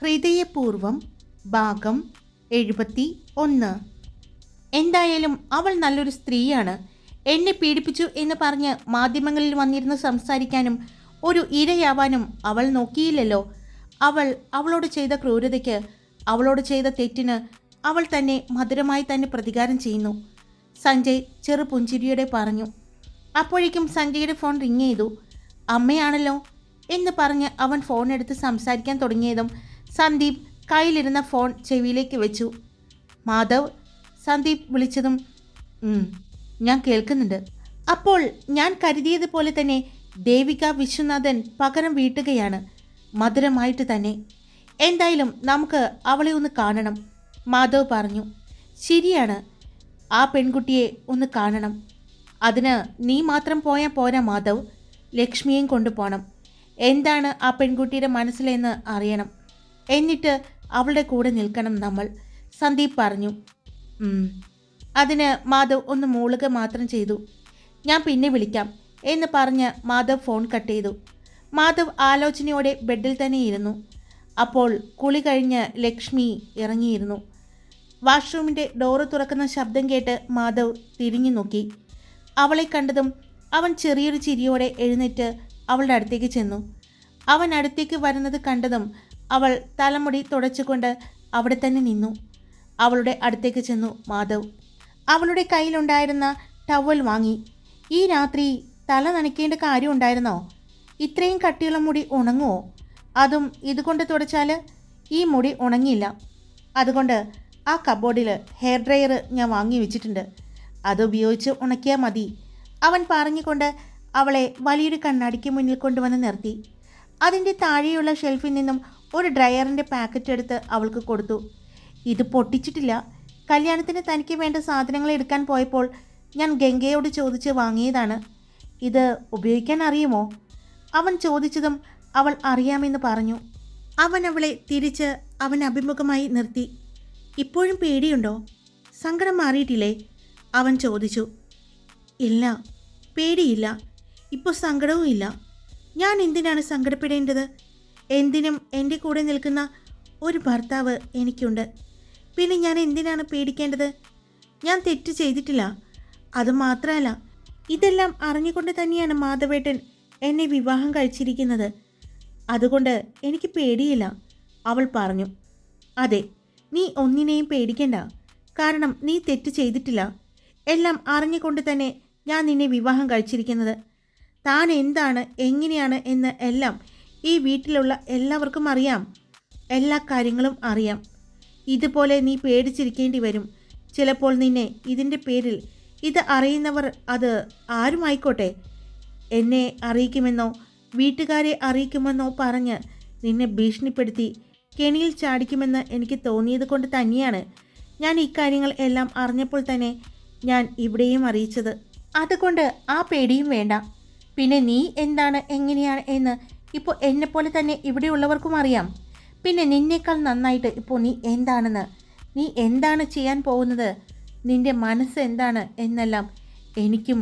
ഹൃദയപൂർവം ഭാഗം 71. എന്തായാലും അവൾ നല്ലൊരു സ്ത്രീയാണ്. എന്നെ പീഡിപ്പിച്ചു എന്ന് പറഞ്ഞ് മാധ്യമങ്ങളിൽ വന്നിരുന്ന് സംസാരിക്കാനും ഒരു ഇരയാവാനും അവൾ നോക്കിയില്ലല്ലോ. അവളോട് ചെയ്ത ക്രൂരതയ്ക്ക്, അവളോട് ചെയ്ത തെറ്റിന് അവൾ തന്നെ മധുരമായി തന്നെ പ്രതികാരം ചെയ്യുന്നു. സഞ്ജയ് ചെറുപുഞ്ചിരിയോടെ പറഞ്ഞു. അപ്പോഴേക്കും സഞ്ജയുടെ ഫോൺ റിങ് ചെയ്തു. അമ്മയാണല്ലോ എന്ന് പറഞ്ഞ് അവൻ ഫോൺ എടുത്ത് സംസാരിക്കാൻ തുടങ്ങിയതും സന്ദീപ് കയ്യിലിരുന്ന ഫോൺ ചെവിയിലേക്ക് വെച്ചു. മാധവ്, സന്ദീപ് വിളിച്ചതും ഞാൻ കേൾക്കുന്നുണ്ട്. അപ്പോൾ ഞാൻ കരുതിയതുപോലെ തന്നെ ദേവിക വിശ്വനാഥൻ പകരം വീട്ടുകയാണ്, മധുരമായിട്ട് തന്നെ. എന്തായാലും നമുക്ക് അവളെ ഒന്ന് കാണണം, മാധവ് പറഞ്ഞു. ശരിയാണ്, ആ പെൺകുട്ടിയെ ഒന്ന് കാണണം. അതിന് നീ മാത്രം പോയാൽ പോരാ മാധവ്, ലക്ഷ്മിയെയും കൊണ്ടുപോകണം. എന്താണ് ആ പെൺകുട്ടിയുടെ മനസ്സിലെന്ന് അറിയണം. എന്നിട്ട് അവളുടെ കൂടെ നിൽക്കണം നമ്മൾ, സന്ദീപ് പറഞ്ഞു. അതിന് മാധവ് ഒന്ന് മൂളുക മാത്രം ചെയ്തു. ഞാൻ പിന്നെ വിളിക്കാം എന്ന് പറഞ്ഞ് മാധവ് ഫോൺ കട്ട് ചെയ്തു. മാധവ് ആലോചനയോടെ ബെഡിൽ തന്നെ ഇരുന്നു. അപ്പോൾ കുളി കഴിഞ്ഞ് ലക്ഷ്മി ഇറങ്ങിയിരുന്നു. വാഷ്റൂമിൻ്റെ ഡോറ് തുറക്കുന്ന ശബ്ദം കേട്ട് മാധവ് തിരിഞ്ഞു നോക്കി. അവളെ കണ്ടതും അവൻ ചെറിയൊരു ചിരിയോടെ എഴുന്നേറ്റ് അവളുടെ അടുത്തേക്ക് ചെന്നു. അവൻ അടുത്തേക്ക് വരുന്നത് കണ്ടതും അവൾ തലമുടി തുടച്ചുകൊണ്ട് അവിടെ തന്നെ നിന്നു. അവളുടെ അടുത്തേക്ക് ചെന്നു മാധവ്. അവളുടെ കയ്യിലുണ്ടായിരുന്ന ടവൽ വാങ്ങി. ഈ രാത്രി തല നനയ്ക്കേണ്ട കാര്യം ഉണ്ടായിരുന്നോ? ഇത്രയും കട്ടിയുള്ള മുടി ഉണങ്ങുമോ? അതും ഇതുകൊണ്ട് തുടച്ചാൽ ഈ മുടി ഉണങ്ങിയില്ല. അതുകൊണ്ട് ആ കബോർഡിൽ ഹെയർ ഡ്രയർ ഞാൻ വാങ്ങി വെച്ചിട്ടുണ്ട്, അതുപയോഗിച്ച് ഉണക്കിയാൽ മതി, അവൻ പറഞ്ഞുകൊണ്ട് അവളെ വലിയൊരു കണ്ണാടിക്ക് മുന്നിൽ കൊണ്ടുവന്ന് നിർത്തി. അതിൻ്റെ താഴെയുള്ള ഷെൽഫിൽ നിന്നും ഒരു ഡ്രയറിൻ്റെ പാക്കറ്റ് എടുത്ത് അവൾക്ക് കൊടുത്തു. ഇത് പൊട്ടിച്ചിട്ടില്ല. കല്യാണത്തിന് തനിക്ക് വേണ്ട സാധനങ്ങൾ എടുക്കാൻ പോയപ്പോൾ ഞാൻ ഗംഗയോട് ചോദിച്ച് വാങ്ങിയതാണ്. ഇത് ഉപയോഗിക്കാൻ അറിയുമോ? അവൻ ചോദിച്ചതും അവൾ അറിയാമെന്ന് പറഞ്ഞു. അവൻ അവളെ തിരിച്ച് അവൻ അഭിമുഖമായി നിർത്തി. ഇപ്പോഴും പേടിയുണ്ടോ? സങ്കടം മാറിയിട്ടില്ലേ? അവൻ ചോദിച്ചു. ഇല്ല, പേടിയില്ല, ഇപ്പോൾ സങ്കടവും ഇല്ല. ഞാൻ എന്തിനാണ് സങ്കടപ്പെടേണ്ടത്? എന്തിനും എൻ്റെ കൂടെ നിൽക്കുന്ന ഒരു ഭർത്താവ് എനിക്കുണ്ട്. പിന്നെ ഞാൻ എന്തിനാണ് പേടിക്കേണ്ടത്? ഞാൻ തെറ്റ് ചെയ്തിട്ടില്ല. അതുമാത്രമല്ല, ഇതെല്ലാം അറിഞ്ഞുകൊണ്ട് തന്നെയാണ് മാധവേട്ടൻ എന്നെ വിവാഹം കഴിച്ചിരിക്കുന്നത്. അതുകൊണ്ട് എനിക്ക് പേടിയില്ല, അവൾ പറഞ്ഞു. അതെ, നീ ഒന്നിനെയും പേടിക്കണ്ട. കാരണം നീ തെറ്റ് ചെയ്തിട്ടില്ല. എല്ലാം അറിഞ്ഞുകൊണ്ട് തന്നെ ഞാൻ നിന്നെ വിവാഹം കഴിച്ചിരിക്കുന്നത്. താൻ എന്താണ്, എങ്ങനെയാണ് എന്ന് എല്ലാം ഈ വീട്ടിലുള്ള എല്ലാവർക്കും അറിയാം. എല്ലാ കാര്യങ്ങളും അറിയാം. ഇതുപോലെ നീ പേടിച്ചിരിക്കേണ്ടി വരും ചിലപ്പോൾ. നിന്നെ ഇതിൻ്റെ പേരിൽ ഇത് അറിയുന്നവർ, അത് ആരുമായിക്കോട്ടെ, എന്നെ അറിയിക്കുമെന്നോ വീട്ടുകാരെ അറിയിക്കുമെന്നോ പറഞ്ഞ് നിന്നെ ഭീഷണിപ്പെടുത്തി കെണിയിൽ ചാടിക്കുമെന്ന് എനിക്ക് തോന്നിയത് കൊണ്ട് തന്നെയാണ് ഞാൻ ഇക്കാര്യങ്ങൾ എല്ലാം അറിഞ്ഞപ്പോൾ തന്നെ ഞാൻ ഇവിടെയും അറിയിച്ചത്. അതുകൊണ്ട് ആ പേടിയും വേണ്ട. പിന്നെ നീ എന്താണ്, എങ്ങനെയാണ് എന്ന് ഇപ്പോൾ എന്നെപ്പോലെ തന്നെ ഇവിടെയുള്ളവർക്കും അറിയാം. പിന്നെ നിന്നേക്കാൾ നന്നായിട്ട് ഇപ്പോൾ നീ എന്താണെന്ന്, നീ എന്താണ് ചെയ്യാൻ പോകുന്നത്, നിൻ്റെ മനസ്സ് എന്താണ് എന്നെല്ലാം എനിക്കും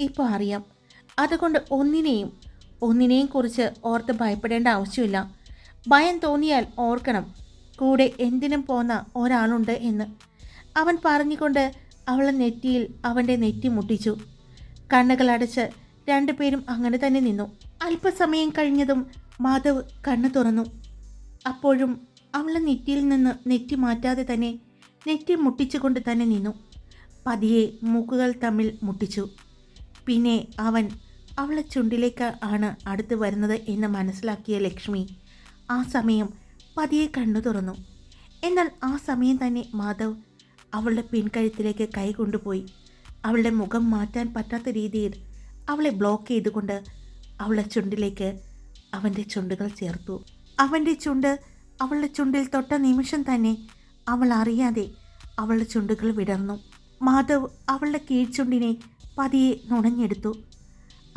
ഇപ്പോൾ അറിയാം. അതുകൊണ്ട് ഒന്നിനെയും കുറിച്ച് ഓർത്ത് ഭയപ്പെടേണ്ട ആവശ്യമില്ല. ഭയം തോന്നിയാൽ ഓർക്കണം, കൂടെ എന്തിനും പോന്ന ഒരാളുണ്ട് എന്ന്. അവൻ പറഞ്ഞുകൊണ്ട് അവളെ നെറ്റിയിൽ അവൻ്റെ നെറ്റി മുട്ടിച്ചു. കണ്ണുകളടച്ച് രണ്ടുപേരും അങ്ങനെ തന്നെ നിന്നു. അല്പസമയം കഴിഞ്ഞതും മാധവ് കണ്ണു തുറന്നു. അപ്പോഴും അവളെ നെറ്റിയിൽ നിന്ന് നെറ്റി മാറ്റാതെ തന്നെ നെറ്റി മുട്ടിച്ചുകൊണ്ട് തന്നെ നിന്നു. പതിയെ മൂക്കുകൾ തമ്മിൽ മുട്ടിച്ചു. പിന്നെ അവൻ അവളെ ചുണ്ടിലേക്ക് ആണ് അടുത്ത് വരുന്നത് എന്ന് മനസ്സിലാക്കിയ ലക്ഷ്മി ആ സമയം പതിയെ കണ്ണു തുറന്നു. എന്നാൽ ആ സമയം തന്നെ മാധവ് അവളുടെ പിൻകഴുത്തിലേക്ക് കൈ കൊണ്ടുപോയി അവളുടെ മുഖം മാറ്റാൻ പറ്റാത്ത രീതിയിൽ അവളെ ബ്ലോക്ക് ചെയ്തുകൊണ്ട് അവളുടെ ചുണ്ടിലേക്ക് അവൻ്റെ ചുണ്ടുകൾ ചേർത്തു. അവൻ്റെ ചുണ്ട് അവളുടെ ചുണ്ടിൽ തൊട്ട നിമിഷം തന്നെ അവൾ അറിയാതെ അവളുടെ ചുണ്ടുകൾ വിടർന്നു. മാധവ് അവളുടെ കീഴ്ചുണ്ടിനെ പതിയെ നുണഞ്ഞെടുത്തു.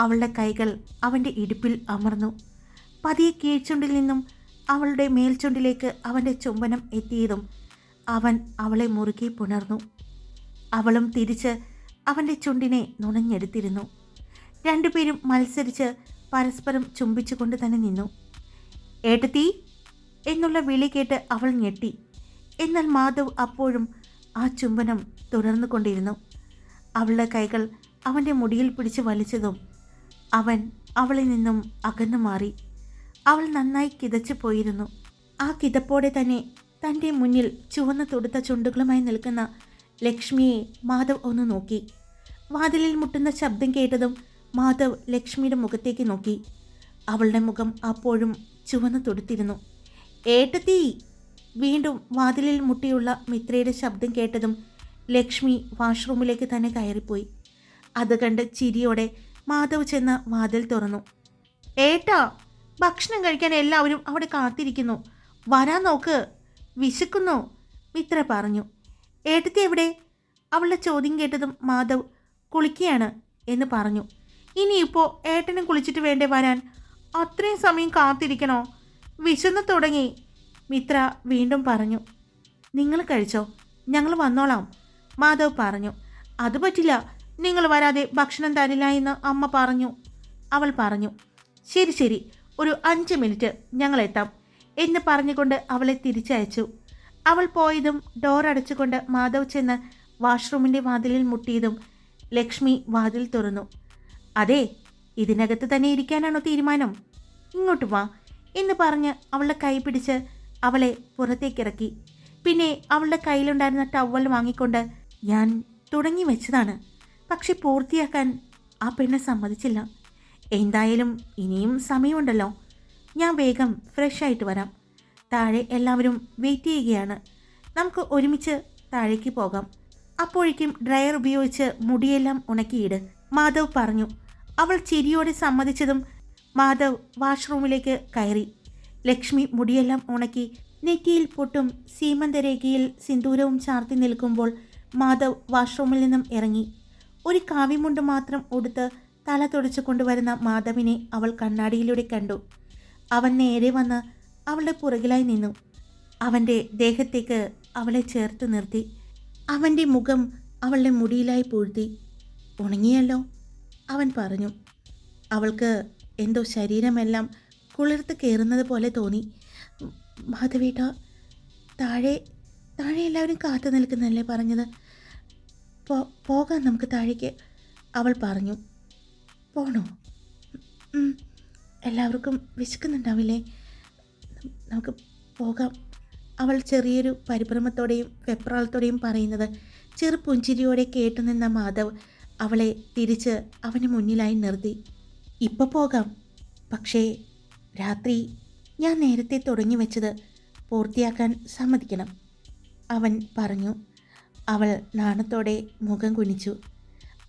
അവളുടെ കൈകൾ അവൻ്റെ ഇടുപ്പിൽ അമർന്നു. പതിയെ കീഴ്ചുണ്ടിൽ നിന്നും അവളുടെ മേൽചുണ്ടിലേക്ക് അവൻ്റെ ചുംബനം എത്തിയതും അവൻ അവളെ മുറുകെ പുണർന്നു. അവളും തിരിച്ച് അവൻ്റെ ചുണ്ടിനെ നുണഞ്ഞെടുത്തിരുന്നു. രണ്ടുപേരും മത്സരിച്ച് പരസ്പരം ചുംബിച്ചുകൊണ്ട് തന്നെ നിന്നു. ഏട്ടത്തി എന്നുള്ള വിളി കേട്ട് അവൾ ഞെട്ടി. എന്നാൽ മാധവ് അപ്പോഴും ആ ചുംബനം തുടർന്നു കൊണ്ടിരുന്നു. അവളുടെ കൈകൾ അവൻ്റെ മുടിയിൽ പിടിച്ച് വലിച്ചതും അവൻ അവളിൽ നിന്നും അകന്നു മാറി. അവൾ നന്നായി കിതച്ചു പോയിരുന്നു. ആ കിതപ്പോടെ തന്നെ തൻ്റെ മുന്നിൽ ചുവന്ന തുടുത്ത ചുണ്ടുകളുമായി നിൽക്കുന്ന ലക്ഷ്മിയെ മാധവ് ഒന്ന് നോക്കി. വാതിലിൽ മുട്ടുന്ന ശബ്ദം കേട്ടതും മാധവ് ലക്ഷ്മിയുടെ മുഖത്തേക്ക് നോക്കി. അവളുടെ മുഖം അപ്പോഴും ചുവന്ന് തൊടുത്തിരുന്നു. ഏട്ടത്തി! വീണ്ടും വാതിലിൽ മുട്ടിയുള്ള മിത്രയുടെ ശബ്ദം കേട്ടതും ലക്ഷ്മി വാഷ്റൂമിലേക്ക് തന്നെ കയറിപ്പോയി. അത് കണ്ട് ചിരിയോടെ മാധവ് ചെന്ന് വാതിൽ തുറന്നു. ഏട്ടാ, ഭക്ഷണം കഴിക്കാൻ എല്ലാവരും അവിടെ കാത്തിരിക്കുന്നു, വരാൻ നോക്ക്, വിശക്കുന്നു, മിത്ര പറഞ്ഞു. ഏട്ടത്തി എവിടെ? അവളുടെ ചോദ്യം കേട്ടതും മാധവ് കുളിക്കുകയാണ് എന്ന് പറഞ്ഞു. ഇനിയിപ്പോൾ ഏട്ടനും കുളിച്ചിട്ട് വേണ്ടേ വരാൻ? അത്രയും സമയം കാത്തിരിക്കണോ? വിശന്ന് തുടങ്ങി, മിത്ര വീണ്ടും പറഞ്ഞു. നിങ്ങൾ കഴിച്ചോ, ഞങ്ങൾ വന്നോളാം, മാധവ് പറഞ്ഞു. അത് പറ്റില്ല, നിങ്ങൾ വരാതെ ഭക്ഷണം തരില്ല എന്ന് അമ്മ പറഞ്ഞു, അവൾ പറഞ്ഞു. ശരി ശരി, ഒരു 5 മിനിറ്റ്, ഞങ്ങൾ എത്താം എന്ന് പറഞ്ഞുകൊണ്ട് അവളെ തിരിച്ചയച്ചു. അവൾ പോയതും ഡോർ അടച്ചുകൊണ്ട് മാധവ് ചെന്ന് വാഷ്റൂമിൻ്റെ വാതിലിൽ മുട്ടിയതും ലക്ഷ്മി വാതിൽ തുറന്നു. അതെ, ഇതിനകത്ത് തന്നെ ഇരിക്കാനാണോ തീരുമാനം? ഇങ്ങോട്ട് വാ എന്ന് പറഞ്ഞ് അവളുടെ കൈ പിടിച്ച് അവളെ പുറത്തേക്കിറക്കി. പിന്നെ അവളുടെ കയ്യിലുണ്ടായിരുന്ന ടവൽ വാങ്ങിക്കൊണ്ട്, ഞാൻ തുടങ്ങി വെച്ചതാണ്, പക്ഷെ പൂർത്തിയാക്കാൻ ആ പെണ്ണ് സമ്മതിച്ചില്ല. എന്തായാലും ഇനിയും സമയമുണ്ടല്ലോ, ഞാൻ വേഗം ഫ്രഷ് ആയിട്ട് വരാം. താഴെ എല്ലാവരും വെയിറ്റ് ചെയ്യുകയാണ്, നമുക്ക് ഒരുമിച്ച് താഴേക്ക് പോകാം. അപ്പോഴേക്കും ഡ്രയർ ഉപയോഗിച്ച് മുടിയെല്ലാം ഉണക്കിയിട്, മാധവ് പറഞ്ഞു. അവൾ ചിരിയോടെ സമ്മതിച്ചതും മാധവ് വാഷ്റൂമിലേക്ക് കയറി. ലക്ഷ്മി മുടിയെല്ലാം ഉണക്കി നെറ്റിയിൽ പൊട്ടും സീമന്തരേഖയിൽ സിന്ദൂരവും ചാർത്തി നിൽക്കുമ്പോൾ മാധവ് വാഷ്റൂമിൽ നിന്നും ഇറങ്ങി. ഒരു കാവിമുണ്ട് മാത്രം ഉടുത്ത് തല തുടച്ചു കൊണ്ടുവരുന്ന മാധവിനെ അവൾ കണ്ണാടിയിലൂടെ കണ്ടു. അവൻ നേരെ വന്ന് അവളുടെ പുറകിലായി നിന്നു. അവൻ്റെ ദേഹത്തേക്ക് അവളെ ചേർത്ത് നിർത്തി. അവൻ്റെ മുഖം അവളുടെ മുടിയിലായി പൂഴ്ത്തി. ഉണങ്ങിയല്ലോ, അവൻ പറഞ്ഞു. അവൾക്ക് എന്തോ ശരീരമെല്ലാം കുളിർത്ത് കയറുന്നത് പോലെ തോന്നി. മാധവേട്ട, താഴെ എല്ലാവരും കാത്തു നിൽക്കുന്നല്ലേ പറഞ്ഞത്, പോകാം നമുക്ക് താഴേക്ക്, അവൾ പറഞ്ഞു. പോണോ? എല്ലാവർക്കും വിശക്കുന്നുണ്ടാവില്ലേ? നമുക്ക് പോകാം, അവൾ ചെറിയൊരു പരിഭ്രമത്തോടെയും വെപ്രാളത്തോടെയും പറയുന്നത് ചെറു പുഞ്ചിരിയോടെ കേട്ടുനിന്ന മാധവ് അവളെ തിരിച്ച് അവന് മുന്നിലായി നിർത്തി. ഇപ്പോൾ പോകാം, പക്ഷേ രാത്രി ഞാൻ നേരത്തെ തുടങ്ങി വെച്ചത് പൂർത്തിയാക്കാൻ സമ്മതിക്കണം, അവൻ പറഞ്ഞു. അവൾ നാണത്തോടെ മുഖം കുനിച്ചു.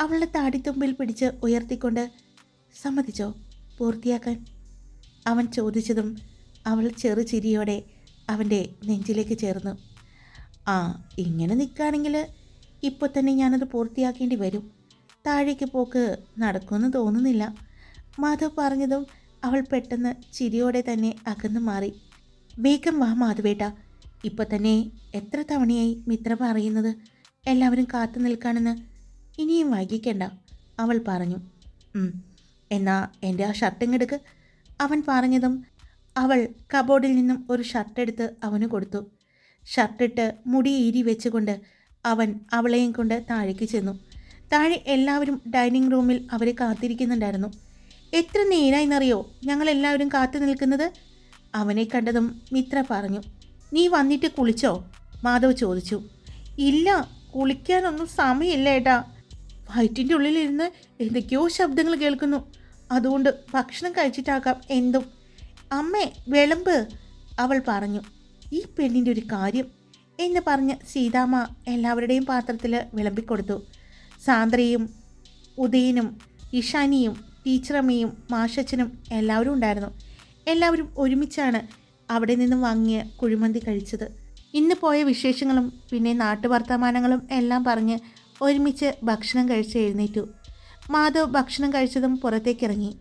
അവളുടെ താടിത്തുമ്പിൽ പിടിച്ച് ഉയർത്തിക്കൊണ്ട്, സമ്മതിച്ചോ പൂർത്തിയാക്കാൻ, അവൻ ചോദിച്ചതും അവൾ ചെറുചിരിയോടെ അവൻ്റെ നെഞ്ചിലേക്ക് ചേർന്നു. ആ, ഇങ്ങനെ നിൽക്കുകയാണെങ്കിൽ ഇപ്പോൾ തന്നെ ഞാനത് പൂർത്തിയാക്കേണ്ടി വരും, താഴേക്ക് പോക്ക് നടക്കുമെന്ന് തോന്നുന്നില്ല, മാധവ് പറഞ്ഞതും അവൾ പെട്ടെന്ന് ചിരിയോടെ തന്നെ അകന്നു മാറി. വേഗം വാ മാധവേട്ട, ഇപ്പോൾ തന്നെ എത്ര തവണയായി മിത്ര പറയുന്നത് എല്ലാവരും കാത്തു നിൽക്കാണെന്ന്, ഇനിയും വൈകിക്കണ്ട, അവൾ പറഞ്ഞു. എന്നാ എൻ്റെ ആ ഷർട്ടിങ്ങെടുക്ക്, അവൻ പറഞ്ഞതും അവൾ കബോർഡിൽ നിന്നും ഒരു ഷർട്ടെടുത്ത് അവന് കൊടുത്തു. ഷർട്ടിട്ട് മുടി ഈരി വെച്ചുകൊണ്ട് അവൻ അവളെയും കൊണ്ട് താഴേക്ക് ചെന്നു. താഴെ എല്ലാവരും ഡൈനിങ് റൂമിൽ അവരെ കാത്തിരിക്കുന്നുണ്ടായിരുന്നു. എത്ര നേരായിന്നറിയോ ഞങ്ങളെല്ലാവരും കാത്തു നിൽക്കുന്നത്, അവനെ കണ്ടതും മിത്ര പറഞ്ഞു. നീ വന്നിട്ട് കുളിച്ചോ? മാധവ് ചോദിച്ചു. ഇല്ല, കുളിക്കാനൊന്നും സമയമില്ല ഏട്ടാ, വയറ്റിൻ്റെ ഉള്ളിലിരുന്ന് എന്തൊക്കെയോ ശബ്ദങ്ങൾ കേൾക്കുന്നു, അതുകൊണ്ട് ഭക്ഷണം കഴിച്ചിട്ടാക്കാം എന്തും. അമ്മേ വിളമ്പ്, അവൾ പറഞ്ഞു. ഈ പെണ്ണിൻ്റെ ഒരു കാര്യം എന്ന് പറഞ്ഞ് സീതാമ്മ എല്ലാവരുടെയും പാത്രത്തിൽ വിളമ്പിക്കൊടുത്തു. സാന്ദ്രയും ഉദയനും ഇഷാനിയും ടീച്ചറമ്മയും മാഷച്ചനും എല്ലാവരും ഉണ്ടായിരുന്നു. എല്ലാവരും ഒരുമിച്ചാണ് അവിടെ നിന്നും വാങ്ങിയ കുഴിമന്തി കഴിച്ചത്. ഇന്ന് പോയ വിശേഷങ്ങളും പിന്നെ നാട്ടുവർത്തമാനങ്ങളും എല്ലാം പറഞ്ഞ് ഒരുമിച്ച് ഭക്ഷണം കഴിച്ച് എഴുന്നേറ്റു. മാധവ് ഭക്ഷണം കഴിച്ചതും പുറത്തേക്കിറങ്ങി.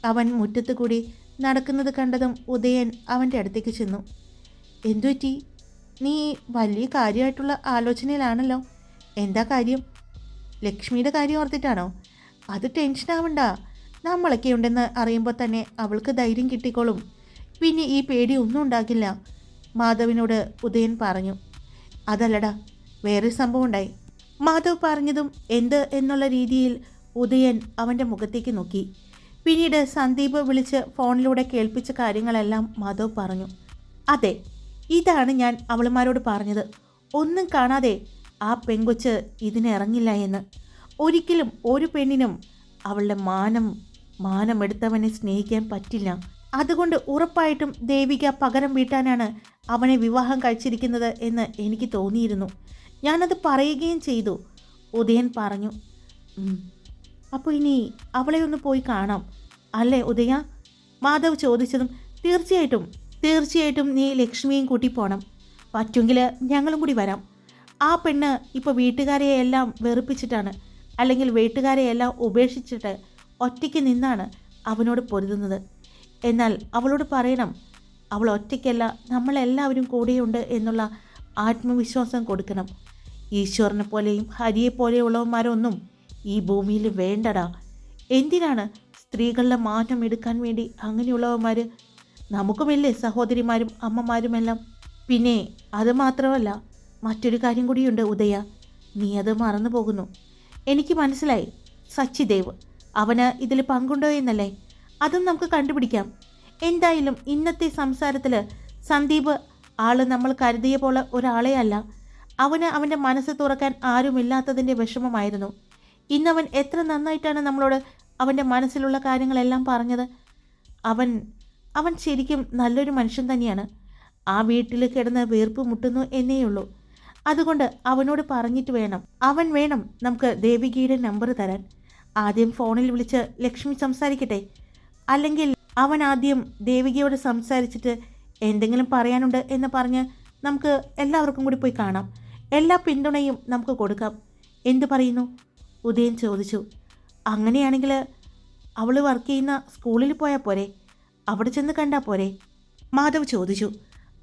അവൻ മുറ്റത്ത് കൂടി നടക്കുന്നത് കണ്ടതും ഉദയൻ അവൻ്റെ അടുത്തേക്ക് ചെന്നു. എന്തുപറ്റി? നീ വലിയ കാര്യമായിട്ടുള്ള ആലോചനയിലാണല്ലോ, എന്താ കാര്യം? ലക്ഷ്മിയുടെ കാര്യം ഓർത്തിട്ടാണോ? അത് ടെൻഷനാവണ്ട, നമ്മളൊക്കെ ഉണ്ടെന്ന് അറിയുമ്പോൾ തന്നെ അവൾക്ക് ധൈര്യം കിട്ടിക്കോളും, പിന്നെ ഈ പേടി ഒന്നും ഉണ്ടാകില്ല, മാധവിനോട് ഉദയൻ പറഞ്ഞു. അതല്ലടാ, വേറെ സംഭവം ഉണ്ടായി. മാധവ് പറഞ്ഞതും എന്ത് എന്നുള്ള രീതിയിൽ ഉദയൻ അവൻ്റെ മുഖത്തേക്ക് നോക്കി. പിന്നീട് സന്ദീപ് വിളിച്ച് ഫോണിലൂടെ കേൾപ്പിച്ച കാര്യങ്ങളെല്ലാം മാധവ് പറഞ്ഞു. അതെ, ഇതാണ് ഞാൻ അവളുമാരോട് പറഞ്ഞത്. ഒന്നും കാണാതെ ആ പെങ്കൊച്ച് ഇതിനിറങ്ങില്ല എന്ന്. ഒരിക്കലും ഒരു പെണ്ണിനും അവളുടെ മാനമെടുത്തവനെ സ്നേഹിക്കാൻ പറ്റില്ല. അതുകൊണ്ട് ഉറപ്പായിട്ടും ദേവിക പകരം വീട്ടാനാണ് അവനെ വിവാഹം കഴിച്ചിരിക്കുന്നത് എന്ന് എനിക്ക് തോന്നിയിരുന്നു. ഞാനത് പറയുകയും ചെയ്തു, ഉദയൻ പറഞ്ഞു. അപ്പോൾ ഇനി അവളെ ഒന്ന് പോയി കാണാം അല്ലേ ഉദയ? മാധവ് ചോദിച്ചതും തീർച്ചയായിട്ടും നീ ലക്ഷ്മിയും കൂട്ടി പോകണം. പറ്റുമെങ്കിൽ ഞങ്ങളും കൂടി വരാം. ആ പെണ്ണ് ഇപ്പോൾ വീട്ടുകാരെയെല്ലാം വെറുപ്പിച്ചിട്ടാണ്, അല്ലെങ്കിൽ വീട്ടുകാരെയെല്ലാം ഉപേക്ഷിച്ചിട്ട് ഒറ്റയ്ക്ക് നിന്നാണ് അവനോട് പൊരുതുന്നത്. എന്നാൽ അവളോട് പറയണം, അവൾ ഒറ്റയ്ക്കല്ല, നമ്മളെല്ലാവരും കൂടെയുണ്ട് എന്നുള്ള ആത്മവിശ്വാസം കൊടുക്കണം. ഈശ്വരനെ പോലെയും ഹരിയെപ്പോലെയുള്ളവന്മാരൊന്നും ഈ ഭൂമിയിൽ വേണ്ടടാ. എന്തിനാണ് സ്ത്രീകളുടെ മാറ്റം എടുക്കാൻ വേണ്ടി അങ്ങനെയുള്ളവന്മാർ? നമുക്കുമല്ലേ സഹോദരിമാരും അമ്മമാരുമെല്ലാം. പിന്നെ അത് മാത്രമല്ല, മറ്റൊരു കാര്യം കൂടിയുണ്ട് ഉദയ, നീ അത് മറന്നു പോകുന്നു. എനിക്ക് മനസ്സിലായി, സച്ചിദേവ് അവന് ഇതിൽ പങ്കുണ്ടോ എന്നല്ലേ? അതും നമുക്ക് കണ്ടുപിടിക്കാം. എന്തായാലും ഇന്നത്തെ സംസാരത്തിൽ സന്ദീപ് ആള് നമ്മൾ കരുതിയ പോലെ ഒരാളെ അല്ല. അവന് അവൻ്റെ മനസ്സ് തുറക്കാൻ ആരുമില്ലാത്തതിൻ്റെ വിഷമമായിരുന്നു. ഇന്നവൻ എത്ര നന്നായിട്ടാണ് നമ്മളോട് അവൻ്റെ മനസ്സിലുള്ള കാര്യങ്ങളെല്ലാം പറഞ്ഞത്. അവൻ ശരിക്കും നല്ലൊരു മനുഷ്യൻ തന്നെയാണ്. ആ വീട്ടിൽ കിടന്ന് വീർപ്പ് മുട്ടുന്നു എന്നേയുള്ളൂ. അതുകൊണ്ട് അവനോട് പറഞ്ഞിട്ട് അവൻ വേണം നമുക്ക് ദേവികയുടെ നമ്പർ തരാൻ. ആദ്യം ഫോണിൽ വിളിച്ച് ലക്ഷ്മി സംസാരിക്കട്ടെ. അല്ലെങ്കിൽ അവൻ ആദ്യം ദേവികയോട് സംസാരിച്ചിട്ട് എന്തെങ്കിലും പറയാനുണ്ട് എന്ന് പറഞ്ഞ് നമുക്ക് എല്ലാവർക്കും കൂടി പോയി കാണാം. എല്ലാ പിന്തുണയും നമുക്ക് കൊടുക്കാം. എന്തു പറയുന്നു? ഉദയൻ ചോദിച്ചു. അങ്ങനെയാണെങ്കിൽ അവൾ വർക്ക് ചെയ്യുന്ന സ്കൂളിൽ പോയാൽ പോരെ? അവിടെ ചെന്ന് കണ്ടാൽ പോരെ? മാധവ് ചോദിച്ചു.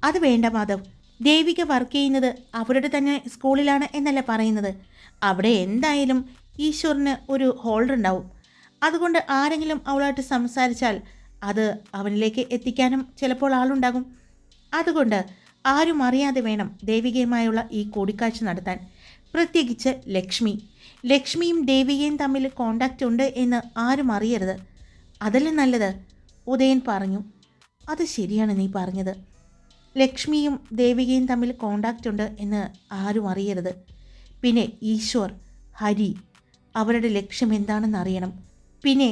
അത് വേണ്ട മാധവ്, ദേവിക വർക്ക് ചെയ്യുന്നത് അവരുടെ തന്നെ സ്കൂളിലാണ് എന്നല്ല പറയുന്നത്. അവിടെ എന്തായാലും ഈശ്വറിന് ഒരു ഹോൾഡർ ഉണ്ടാവും. അതുകൊണ്ട് ആരെങ്കിലും അവളായിട്ട് സംസാരിച്ചാൽ അത് അവനിലേക്ക് എത്തിക്കാനും ചിലപ്പോൾ ആളുണ്ടാകും. അതുകൊണ്ട് ആരും അറിയാതെ വേണം ദേവികയുമായുള്ള ഈ കൂടിക്കാഴ്ച നടത്താൻ. പ്രത്യേകിച്ച് ലക്ഷ്മിയും ദേവികയും തമ്മിൽ കോണ്ടാക്റ്റ് ഉണ്ട് എന്ന് ആരും അറിയരുത്. അതല്ലേ നല്ലത്? ഉദയൻ പറഞ്ഞു. അത് ശരിയാണ് നീ പറഞ്ഞത്. ലക്ഷ്മിയും ദേവികയും തമ്മിൽ കോണ്ടാക്റ്റ് ഉണ്ട് എന്ന് ആരും അറിയരുത്. പിന്നെ ഈശ്വർ, ഹരി, അവരുടെ ലക്ഷ്യം എന്താണെന്ന് അറിയണം. പിന്നെ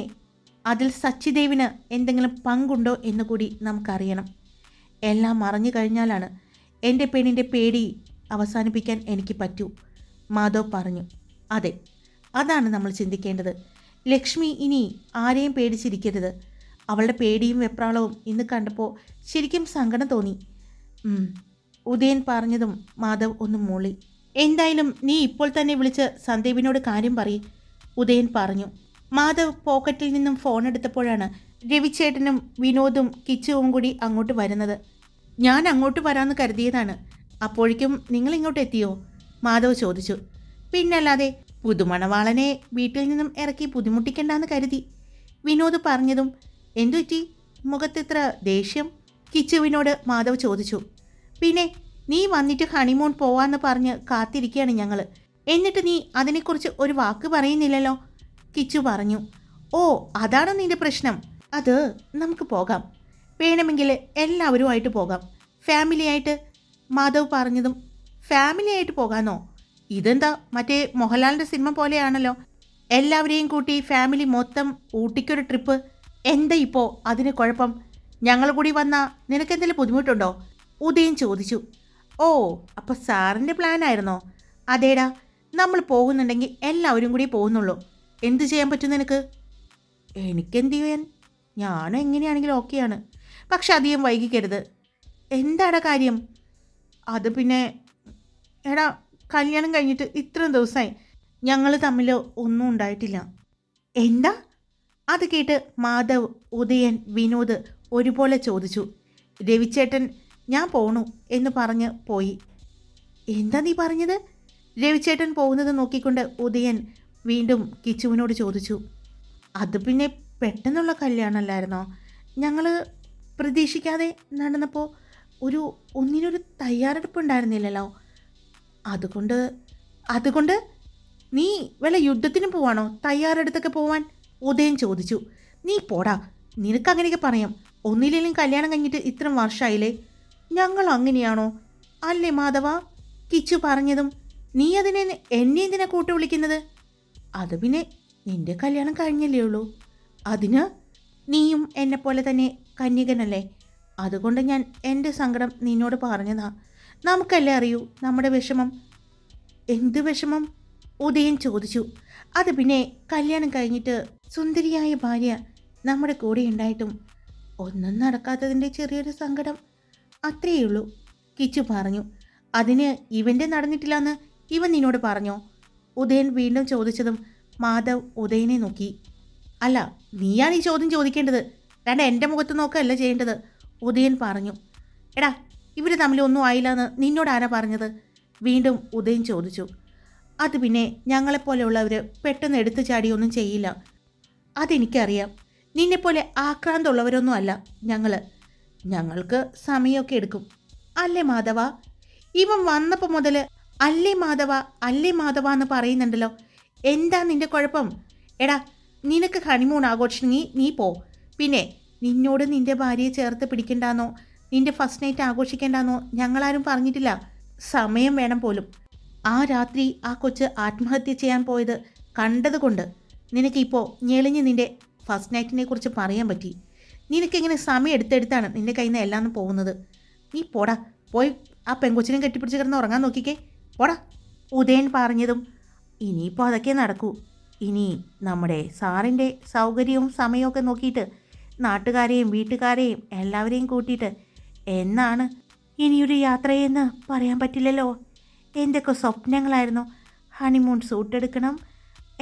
അതിൽ സച്ചിദേവിന് എന്തെങ്കിലും പങ്കുണ്ടോ എന്ന് കൂടി നമുക്കറിയണം. എല്ലാം അറിഞ്ഞു കഴിഞ്ഞാലാണ് എൻ്റെ പെണ്ണിൻ്റെ പേടി അവസാനിപ്പിക്കാൻ എനിക്ക് പറ്റൂ, മാധവ് പറഞ്ഞു. അതെ, അതാണ് നമ്മൾ ചിന്തിക്കേണ്ടത്. ലക്ഷ്മി ഇനി ആരെയും പേടിച്ചിരിക്കരുത്. അവളുടെ പേടിയും വെപ്രാളവും ഇന്ന് കണ്ടപ്പോൾ ശരിക്കും സങ്കടം തോന്നി. ഉദയൻ പറഞ്ഞതും മാധവ് ഒന്ന് മൂളി. എന്തായാലും നീ ഇപ്പോൾ തന്നെ വിളിച്ച് സന്ദീപിനോട് കാര്യം പറയും, ഉദയൻ പറഞ്ഞു. മാധവ് പോക്കറ്റിൽ നിന്നും ഫോൺ എടുത്തപ്പോഴാണ് രവിച്ചേട്ടനും വിനോദും കിച്ചുവും കൂടി അങ്ങോട്ട് വരുന്നത്. ഞാൻ അങ്ങോട്ട് വരാമെന്ന് കരുതിയതാണ്. അപ്പോഴേക്കും നിങ്ങൾ ഇങ്ങോട്ട് എത്തിയോ? മാധവ് ചോദിച്ചു. പിന്നല്ലാതെ, പുതുമണവാളനെ വീട്ടിൽ നിന്നും ഇറക്കി ബുദ്ധിമുട്ടിക്കണ്ടെന്ന് കരുതി, വിനോദ് പറഞ്ഞതും. എന്തു പറ്റി മുഖത്തിത്ര ദേഷ്യം? കിച്ചുവിനോട് മാധവ് ചോദിച്ചു. പിന്നെ നീ വന്നിട്ട് ഹണിമൂൺ പോവാന്ന് പറഞ്ഞ് കാത്തിരിക്കുകയാണ് ഞങ്ങൾ. എന്നിട്ട് നീ അതിനെക്കുറിച്ച് ഒരു വാക്ക് പറയുന്നില്ലല്ലോ, കിച്ചു പറഞ്ഞു. ഓ, അതാണോ നിന്റെ പ്രശ്നം? അത് നമുക്ക് പോകാം, വേണമെങ്കിൽ എല്ലാവരുമായിട്ട് പോകാം, ഫാമിലിയായിട്ട്, മാധവ് പറഞ്ഞതും. ഫാമിലിയായിട്ട് പോകാമെന്നോ? ഇതെന്താ മറ്റേ മോഹൻലാലിൻ്റെ സിനിമ പോലെയാണല്ലോ. എല്ലാവരെയും കൂട്ടി ഫാമിലി മൊത്തം ഊട്ടിക്കൊരു ട്രിപ്പ്. എന്താ ഇപ്പോൾ അതിന് കുഴപ്പം? ഞങ്ങൾ കൂടി വന്നാൽ നിനക്കെന്തെങ്കിലും ബുദ്ധിമുട്ടുണ്ടോ? ഉദയൻ ചോദിച്ചു. ഓ, അപ്പോൾ സാറിൻ്റെ പ്ലാൻ ആയിരുന്നോ? അതേടാ, നമ്മൾ പോകുന്നുണ്ടെങ്കിൽ എല്ലാവരും കൂടി പോകുന്നുള്ളൂ. എന്ത് ചെയ്യാൻ പറ്റും നിനക്ക്? എനിക്കെന്ത് ചെയ്യാൻ? ഞാനും എങ്ങനെയാണെങ്കിലും ഓക്കെയാണ്. പക്ഷെ അധികം വൈകിക്കരുത്. എന്താടാ കാര്യം? അത് പിന്നെ എടാ, കല്യാണം കഴിഞ്ഞിട്ട് ഇത്രയും ദിവസമായി ഞങ്ങൾ തമ്മിൽ ഒന്നും ഉണ്ടായിട്ടില്ല. എന്താ? അത് കേട്ട് മാധവ്, ഉദയൻ, വിനോദ് ഒരുപോലെ ചോദിച്ചു. രവിച്ചേട്ടൻ ഞാൻ പോണു എന്ന് പറഞ്ഞ് പോയി. എന്താ നീ പറഞ്ഞത്? രവിച്ചേട്ടൻ പോകുന്നത് നോക്കിക്കൊണ്ട് ഉദയൻ വീണ്ടും കിച്ചുവിനോട് ചോദിച്ചു. അത് പിന്നെ പെട്ടെന്നുള്ള കല്യാണമല്ലായിരുന്നോ? ഞങ്ങൾ പ്രതീക്ഷിക്കാതെ നടന്നപ്പോൾ ഒന്നിനൊരു തയ്യാറെടുപ്പുണ്ടായിരുന്നില്ലല്ലോ. അതുകൊണ്ട് അതുകൊണ്ട് നീ വല്ല യുദ്ധത്തിന് പോവാണോ തയ്യാറെടുത്തൊക്കെ പോവാൻ? ഉദയൻ ചോദിച്ചു. നീ പോടാ, നിനക്ക് അങ്ങനെയൊക്കെ പറയാം. ഒന്നില്ലെങ്കിലും കല്യാണം കഴിഞ്ഞിട്ട് ഇത്രയും വർഷമായില്ലേ. ഞങ്ങൾ അങ്ങനെയാണോ? അല്ലേ മാധവ? കിച്ചു പറഞ്ഞതും നീ അതിനെ എന്നെ എന്തിനാ കൂട്ടു വിളിക്കുന്നത്? അത് പിന്നെ നിന്റെ കല്യാണം കഴിഞ്ഞല്ലേ ഉള്ളൂ. അതിന് നീയും എന്നെപ്പോലെ തന്നെ കന്യകനല്ലേ. അതുകൊണ്ട് ഞാൻ എൻ്റെ സങ്കടം നിന്നോട് പറഞ്ഞതാ. നമുക്കല്ലേ അറിയൂ നമ്മുടെ വിഷമം. എന്ത് വിഷമം? ഉദയൻ ചോദിച്ചു. അത് പിന്നെ കല്യാണം കഴിഞ്ഞിട്ട് സുന്ദരിയായ ഭാര്യ നമ്മുടെ കൂടെ ഉണ്ടായിട്ടും ഒന്നും നടക്കാത്തതിൻ്റെ ചെറിയൊരു സങ്കടം, അത്രയേ ഉള്ളൂ, കിച്ചു പറഞ്ഞു. അതിന് ഇവൻ്റെ നടന്നിട്ടില്ലെന്ന് ഇവൻ നിന്നോട് പറഞ്ഞോ? ഉദയൻ വീണ്ടും ചോദിച്ചതും മാധവ് ഉദയനെ നോക്കി. അല്ല, നീയാണ് ഈ ചോദ്യം ചോദിക്കേണ്ടത്, രണ്ട് എൻ്റെ മുഖത്ത് നോക്കുകയല്ല ചെയ്യേണ്ടത്, ഉദയൻ പറഞ്ഞു. എടാ, ഇവർ തമ്മിൽ ഒന്നും ആയില്ലെന്ന് നിന്നോട് ആരാ പറഞ്ഞത്? വീണ്ടും ഉദയൻ ചോദിച്ചു. അത് പിന്നെ ഞങ്ങളെപ്പോലെയുള്ളവർ പെട്ടെന്ന് എടുത്തു ചാടിയൊന്നും ചെയ്യില്ല. അതെനിക്കറിയാം. നിന്നെപ്പോലെ ആക്രാന്തമുള്ളവരൊന്നും അല്ല ഞങ്ങൾക്ക് സമയമൊക്കെ എടുക്കും. അല്ലേ മാധവ? ഇവൻ വന്നപ്പോൾ മുതൽ അല്ലേ മാധവ അല്ലേ മാധവ എന്ന് പറയുന്നുണ്ടല്ലോ. എന്താ നിന്റെ കുഴപ്പം? എടാ, നിനക്ക് ഹണിമൂൺ ആഘോഷിക്കണമെങ്കിൽ നീ പോ. പിന്നെ നിന്നോട് നിന്റെ ഭാര്യയെ ചേർത്ത് പിടിക്കണ്ടെന്നോ നിന്റെ ഫസ്റ്റ് നൈറ്റ് ആഘോഷിക്കേണ്ടെന്നോ ഞങ്ങളാരും പറഞ്ഞിട്ടില്ല. സമയം വേണം പോലും. ആ രാത്രി ആ കൊച്ച് ആത്മഹത്യ ചെയ്യാൻ പോയത് കണ്ടതുകൊണ്ട് നിനക്കിപ്പോൾ ഞെളിഞ്ഞ് നിന്റെ ഫസ്റ്റ് നൈറ്റിനെ കുറിച്ച് പറയാൻ പറ്റി. നിനക്കിങ്ങനെ സമയം എടുത്തെടുത്താണ് നിന്റെ കയ്യിൽ നിന്ന് എല്ലാം പോകുന്നത്. നീ പോടാ, പോയി ആ പെങ്കൊച്ചിനെ കെട്ടിപ്പിടിച്ച് കിടന്ന് ഉറങ്ങാൻ നോക്കിക്കേ, പോടാ. ഉദയൻ പറഞ്ഞതും ഇനിയിപ്പോൾ അതൊക്കെ നടക്കൂ. ഇനി നമ്മുടെ സാറിൻ്റെ സൗകര്യവും സമയമൊക്കെ നോക്കിയിട്ട് നാട്ടുകാരെയും വീട്ടുകാരെയും എല്ലാവരെയും കൂട്ടിയിട്ട് എന്നാണ് ഇനിയൊരു യാത്രയെന്ന് പറയാൻ പറ്റില്ലല്ലോ. എന്തൊക്കെ സ്വപ്നങ്ങളായിരുന്നു. ഹണിമൂൺ സൂട്ടെടുക്കണം,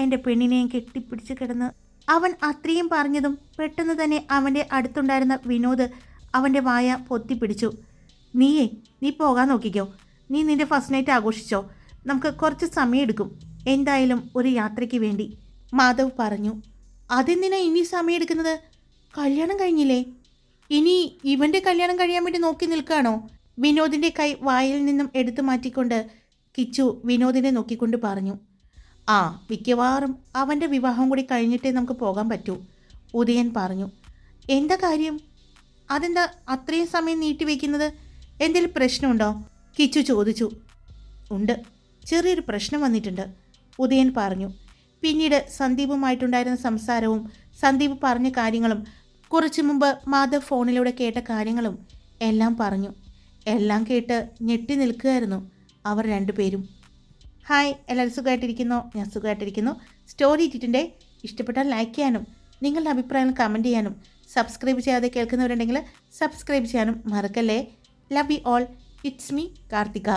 എൻ്റെ പെണ്ണിനെയും കെട്ടിപ്പിടിച്ച് കിടന്ന്. അവൻ അത്രയും പറഞ്ഞതും പെട്ടെന്ന് തന്നെ അവൻ്റെ അടുത്തുണ്ടായിരുന്ന വിനോദ് അവൻ്റെ വായ പൊത്തിപ്പിടിച്ചു. നീ പോകാൻ നോക്കിക്കോ. നീ നിൻ്റെ ഫസ്റ്റ് നൈറ്റ് ആഘോഷിച്ചോ. നമുക്ക് കുറച്ച് സമയം എടുക്കും എന്തായാലും ഒരു യാത്രയ്ക്ക് വേണ്ടി, മാധവ് പറഞ്ഞു. അതെന്തിനാ ഇനി സമയം എടുക്കുന്നത്? കല്യാണം കഴിഞ്ഞില്ലേ? ഇനി ഇവൻ്റെ കല്യാണം കഴിയാൻ വേണ്ടി നോക്കി നിൽക്കുകയാണോ? വിനോദിൻ്റെ കൈ വായിൽ നിന്നും എടുത്തു മാറ്റിക്കൊണ്ട് കിച്ചു വിനോദിനെ നോക്കിക്കൊണ്ട് പറഞ്ഞു. ആ, മിക്കവാറും അവൻ്റെ വിവാഹം കൂടി കഴിഞ്ഞിട്ടേ നമുക്ക് പോകാൻ പറ്റൂ, ഉദയൻ പറഞ്ഞു. എന്താ കാര്യം? അതെന്താ അത്രയും സമയം നീട്ടിവെക്കുന്നത്? എന്തെങ്കിലും പ്രശ്നമുണ്ടോ? കിച്ചു ചോദിച്ചു. ഉണ്ട്, ചെറിയൊരു പ്രശ്നം വന്നിട്ടുണ്ട്, ഉദയൻ പറഞ്ഞു. പിന്നീട് സന്ദീപുമായിട്ടുണ്ടായിരുന്ന സംസാരവും സന്ദീപ് പറഞ്ഞ കാര്യങ്ങളും കുറച്ചു മുമ്പ് മാധവ് ഫോണിലൂടെ കേട്ട കാര്യങ്ങളും എല്ലാം പറഞ്ഞു. എല്ലാം കേട്ട് ഞെട്ടി നിൽക്കുകയായിരുന്നു അവർ രണ്ടുപേരും. ഹായ്, എല്ലാവരും സുഖമായിട്ടിരിക്കുന്നു? ഞാൻ സുഖമായിട്ടിരിക്കുന്നു. സ്റ്റോറി ഇട്ടിട്ടുണ്ട്. ഇഷ്ടപ്പെട്ടാൽ ലൈക്ക് ചെയ്യാനും നിങ്ങളുടെ അഭിപ്രായങ്ങൾ കമൻറ്റ് ചെയ്യാനും സബ്സ്ക്രൈബ് ചെയ്യാതെ കേൾക്കുന്നവരുണ്ടെങ്കിൽ സബ്സ്ക്രൈബ് ചെയ്യാനും മറക്കല്ലേ. Love you all. It's me Karthika.